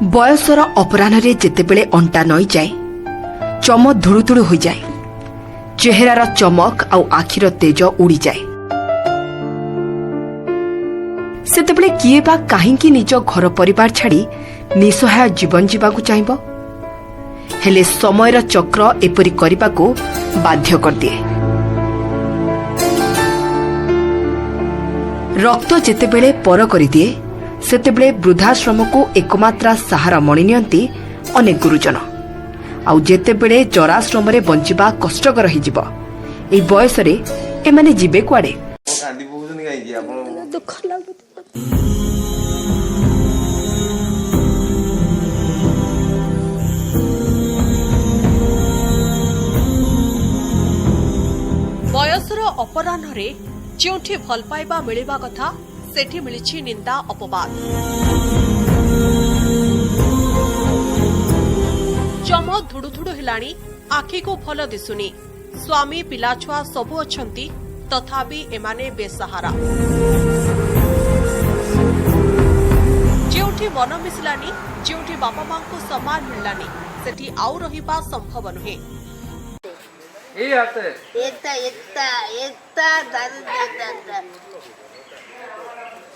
बयसर अपराह्न जेतेबेले अंटा नई जाए चम धुड़ुधुड़ु हो जाए चेहरार चमक आउ आखिर तेज उड़ी जाए सेतेबेले किए बा काहींकी निज घर परिवार छाड़ी निसहाय जीवन जीवाकू चाहिब हेले समयर चक्र एपरी करबाकू बाध्य कर दिए। रक्त जेतेबेले पर कर दिए सेतेबेले वृद्धाश्रम को एकमात्रा सहारा मणि नियंती अनेक गुरुजन आउ जेतेबेले जराश्रम रे बंचिबा कष्टकर होइजिब एई बयस रे एमाने जिबे कुआडे दुख लागु बयसर अपराह्न जोठी भल पाइबा मिलिबा कथा सेठी मिलिछि निंदा अपवाद। चम धुड़ुधुड़ु हेलाणी आखि को भल दिसुनी स्वामी पिलाछुआ सबु अछंती तथापि एमाने बेसहारा जोठी मन मिसिलानी जोठी बापा मां को सम्मान मिललानी सेठी आउ रहिबा संभव नुहे।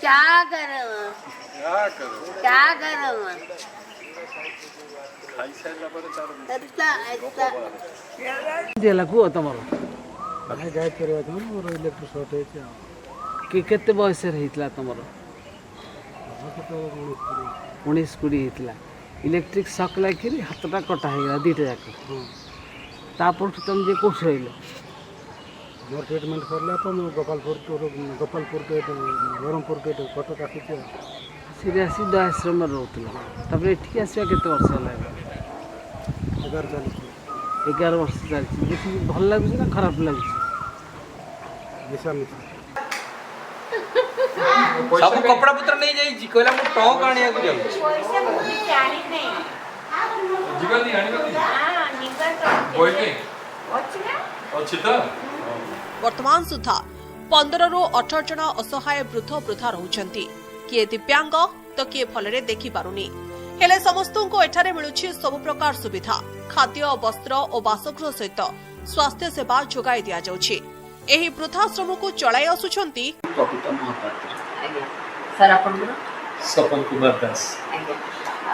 क्या करूं दिला को तमरो भाई गाय करवा तुम मोर इलेक्ट्रिक शॉर्ट है कि केते बयस रहितला तमरो 19-20 हितला इलेक्ट्रिक शॉक लागिरी हाथटा कटा हेगा दीटा जाक तापर तुम जे कोठ रहिलो मोर ट्रीटमेंट करला तो गोपालपुर के बरमपुर के कटक आसी सीरियस आश्रम रहउतला तबरे एठी आसीबा केते वर्ष होला 11 वर्ष चलछि देखि भल लागुछि ना खराब लागुछि सब कपड़ा पत्र नहीं जाई जी कहला मु टॉक आनिया को जाऊ पैसा मुझे जानी नहीं जीवन नहीं आनी हां निकल तो कोई नहीं अच्छी तो वर्तमान सुधा 15 रु 18 जन असहाय वृद्ध वृद्धा रहउछंती किए दिव्यांग तो किए भलरे देखि पारुनी हेले समस्तों को एठारे मिलुछि सब प्रकार सुविधा खाद्य वस्त्र और बासगृह सहित स्वास्थ्य सेवा जोगाई दिया जाउछि। एही वृद्धाश्रम को चलाई आसुछंती कविता महापात्र सर आपन सपन कुमार दास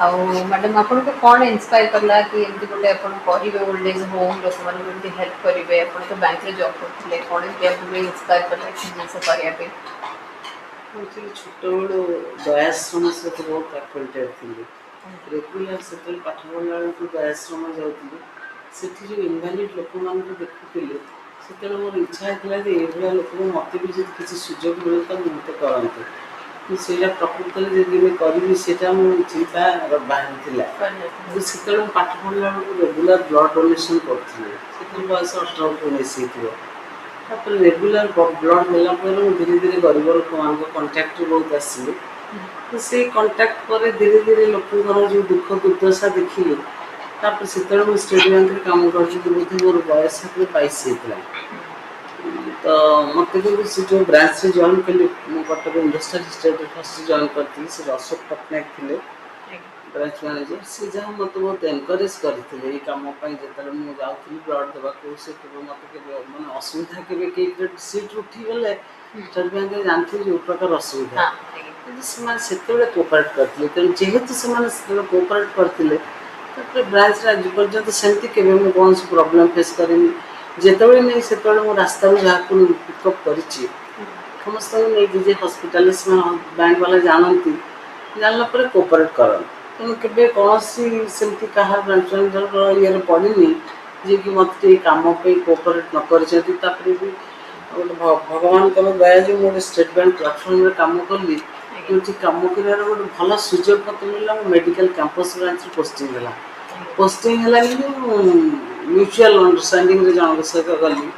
आउ मैडम आपन को कौन इंस्पायर करला कि एमती गोटे आपन करिवे ओल्ड एज होम लोक मन को एमती हेल्प करिवे आपन तो बैंक रे जॉब करथिले कौन एमती आपन इंस्पायर करला कि जिंस करिया पे मुझे छोटो दयाश्रम से तो बहुत एक्टिव थी रेगुलर से पाठ पढ़ला को दयाश्रम जाउथिले सेठी जो इनवैलिड लोक मान को देखुथिले सेते मोर इच्छा हेतला जे एभला लोक मते भी जे किसी सुयोग मिले तो मते करंते कि सेला प्रकृति जे मैं करिवि सेटा मो चिंता बाहर थिला सेते पाठ पढ़ला को रेगुलर ब्लड डोनेशन करथिले सेते बयस 18-19 हिथिबो तापर रेगुलर ब्लड मिला पर धीरे धीरे गरीब लोक मान को कांटेक्ट बहुत आसीले तो से कांटेक्ट पर धीरे धीरे लोक जो दुख दुर्दशा देखिले तापर सेते मो स्टेट बैंक रे काम करछि बुद्धि मोर बयस 22 हितला तो मत से जो ब्रांच से जॉइन कली मो Cuttack industrial state first join करती से अशोक पटनायक थिले ब्रांच मैनेजर से जहाँ मत बहुत एनकरेज करते कम जो मुझे जाऊँगी ब्लड देवा से मत के मैंने असुविधा के सीट उठी गले स्टेट बैंक जानते जो प्रकार असुविधा से कोअपरेट करते तेणु जेहेतु से कोअपरेट करते ब्रांच आज पर्यटन सेमती के कौन सी प्रोब्लेम फेस करें जिते नहीं से मो रास्ता जहाँ को पिकअप कर समस्त नहीं हस्पिटाल बैंक वाला जानती जानला कोअपरेट करन तेणु के कौन सेमती क्या ब्रांच मैनेजर ये पड़नी जी कि मत कम कोअपरेट न कर भी भगवान दया जो मुझे स्टेट बैंक प्लाटफर्म कम कली कि कम कर गोटे भल सुजोग मत मिलला मेडिकल कैंपस ब्रांच पोस्टिंग है म्यूचुअल अंडरस्टैंडिंग रे जन सहित गली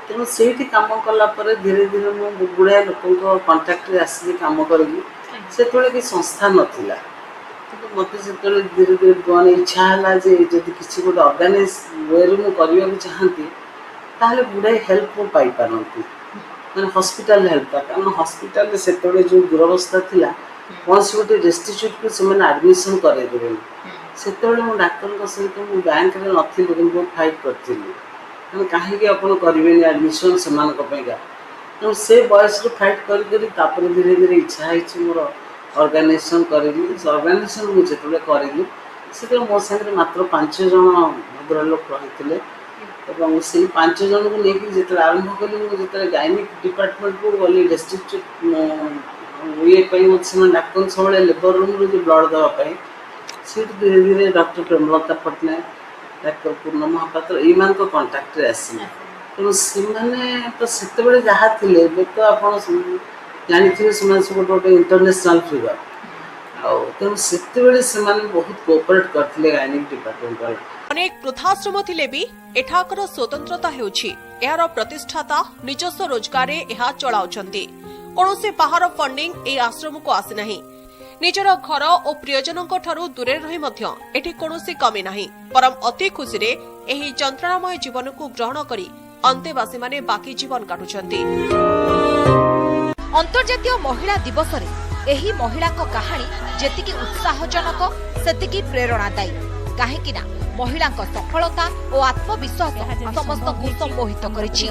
तेणु से कम कलापर धीरे धीरे मुझे गुड़ाए लोक कंटाक्ट आसिक कम करी से कि संस्था नाला मत से धीरे धीरे मैंने इच्छा है जब किसी गोटे अर्गानाइज वे मुझे करने चाहती ताहले गुड़ाए हेल्प मुझे पाई पारती मैंने हॉस्पिटल हेल्प कारण हॉस्पिटल से जो दुरवस्था थिला कौन गोटे डेस्टिट्यूट को से आडमिशन करदेवे से डाक्तर सहित मुझे बैंक में नी बहुत फाइट करी कहीं आप करेंगे आडमिशन से तेणु से बयस फाइट कर धीरे धीरे इच्छा है मोर ऑर्गेनाइजेशन करेली ऑर्गेनाइजेशन मुझे करेली से मो सागर मात्र 5 जन भद्र लोक रही से 5 जन को लेकिन जिते आरंभ कली मुझे गायनिक डिपार्टमेंट को गली डिस्ट्रिक्ट ये से डाक्तर सब लेबर रूम रू ब्लड देवाई सीट धीरे धीरे डॉक्टर प्रेमलता पट्टनायक डाक्टर पूर्ण महापात्र ये कंटाक्ट आसला तेणु से तो से जहाँ थे तो आप जानते सब गोटे इंटरनेशनल फिगर तेणु से बहुत कोऑपरेट करते गायनिक डिपार्टमेंट वाले अनेक वृद्धाश्रम थिले भी एठाकर स्वतंत्रता हेउछि एहार प्रतिष्ठाता निजस्व रोजगार एहा चलाउछन्ति कोनोसे बाहर फंडिंग ए आश्रम को आसे नाही निजर घर और प्रियजनों ठारू दूरे रही मध्य एठी कोनोसे कमी नाही परम अति खुशी रे एही जंत्रणामय जीवन को ग्रहण करी अंतेवासी माने बाकी जीवन काटुछन्ति। अंतर्जातीय महिला दिवस रे एही महिला को कहानी जेतिकी उत्साहजनक सेतिकी प्रेरणादायी काहेकि ना महिला सफलता और आत्मविश्वास समस्त को सम्मोहित करिछि।